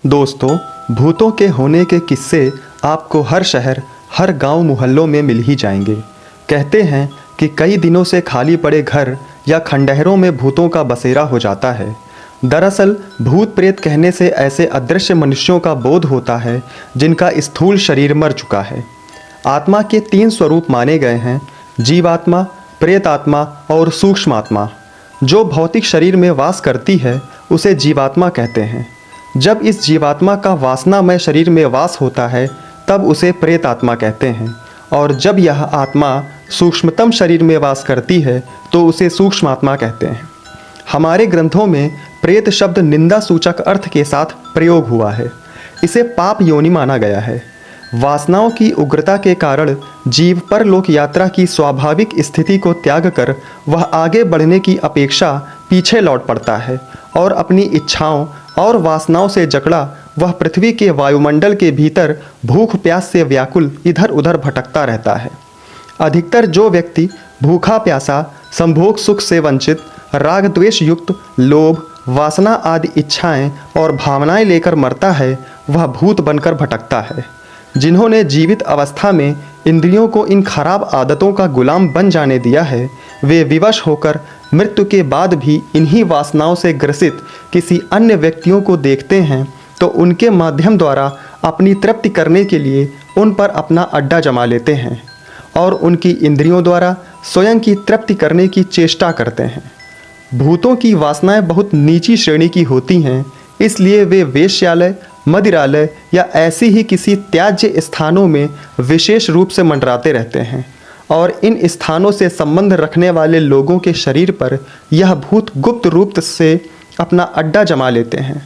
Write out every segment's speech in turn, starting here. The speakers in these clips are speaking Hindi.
दोस्तों, भूतों के होने के किस्से आपको हर शहर, हर गांव मोहल्लों में मिल ही जाएंगे। कहते हैं कि कई दिनों से खाली पड़े घर या खंडहरों में भूतों का बसेरा हो जाता है। दरअसल भूत प्रेत कहने से ऐसे अदृश्य मनुष्यों का बोध होता है जिनका स्थूल शरीर मर चुका है। आत्मा के 3 स्वरूप माने गए हैं: जीवात्मा, प्रेतात्मा और सूक्ष्म आत्मा। जो भौतिक शरीर में वास करती है उसे जीवात्मा कहते हैं। जब इस जीवात्मा का वासनामय शरीर में वास होता है तब उसे प्रेत आत्मा कहते हैं, और जब यह आत्मा सूक्ष्मतम शरीर में वास करती है तो उसे सूक्ष्म आत्मा कहते हैं। हमारे ग्रंथों में प्रेत शब्द निंदा सूचक अर्थ के साथ प्रयोग हुआ है। इसे पाप योनि माना गया है। वासनाओं की उग्रता के कारण जीव परलोक यात्रा की स्वाभाविक स्थिति को त्याग कर वह आगे बढ़ने की अपेक्षा पीछे लौट पड़ता है और अपनी इच्छाओं और वासनाओं से जकड़ा वह पृथ्वी के वायुमंडल के भीतर भूख प्यास से व्याकुल इधर उधर भटकता रहता है। अधिकतर जो व्यक्ति भूखा प्यासा, संभोग सुख से वंचित, राग द्वेष युक्त, लोभ, वासना आदि इच्छाएं और भावनाएं लेकर मरता है, वह भूत बनकर भटकता है। जिन्होंने जीवित अवस्था में इंद्रियों को इन खराब आदतों का गुलाम बन जाने दिया है, वे विवश होकर मृत्यु के बाद भी इन्हीं वासनाओं से ग्रसित किसी अन्य व्यक्तियों को देखते हैं तो उनके माध्यम द्वारा अपनी तृप्ति करने के लिए उन पर अपना अड्डा जमा लेते हैं और उनकी इंद्रियों द्वारा स्वयं की तृप्ति करने की चेष्टा करते हैं। भूतों की वासनाएं बहुत नीची श्रेणी की होती हैं, इसलिए वे वेश्यालय, मदिरालय या ऐसी ही किसी त्याज्य स्थानों में विशेष रूप से मंडराते रहते हैं और इन स्थानों से संबंध रखने वाले लोगों के शरीर पर यह भूत गुप्त रूप से अपना अड्डा जमा लेते हैं।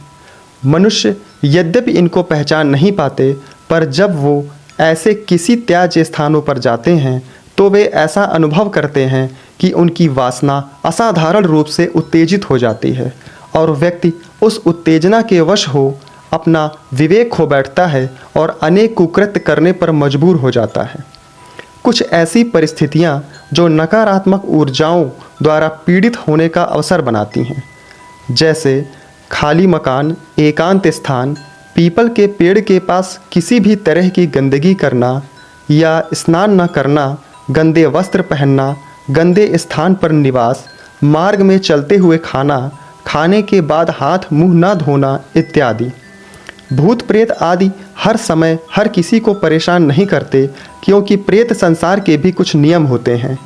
मनुष्य यद्यपि इनको पहचान नहीं पाते, पर जब वो ऐसे किसी त्याज्य स्थानों पर जाते हैं तो वे ऐसा अनुभव करते हैं कि उनकी वासना असाधारण रूप से उत्तेजित हो जाती है और व्यक्ति उस उत्तेजना के वश हो अपना विवेक खो बैठता है और अनेक कुकृत्य करने पर मजबूर हो जाता है। कुछ ऐसी परिस्थितियां जो नकारात्मक ऊर्जाओं द्वारा पीड़ित होने का अवसर बनाती हैं, जैसे खाली मकान, एकांत स्थान, पीपल के पेड़ के पास किसी भी तरह की गंदगी करना या स्नान न करना, गंदे वस्त्र पहनना, गंदे स्थान पर निवास, मार्ग में चलते हुए खाना, खाने के बाद हाथ मुंह न धोना इत्यादि। भूत प्रेत आदि हर समय हर किसी को परेशान नहीं करते, क्योंकि प्रेत संसार के भी कुछ नियम होते हैं।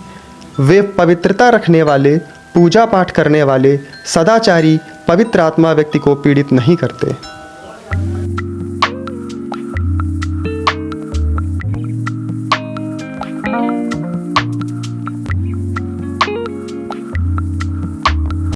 वे पवित्रता रखने वाले, पूजा पाठ करने वाले, सदाचारी, पवित्र आत्मा व्यक्ति को पीड़ित नहीं करते।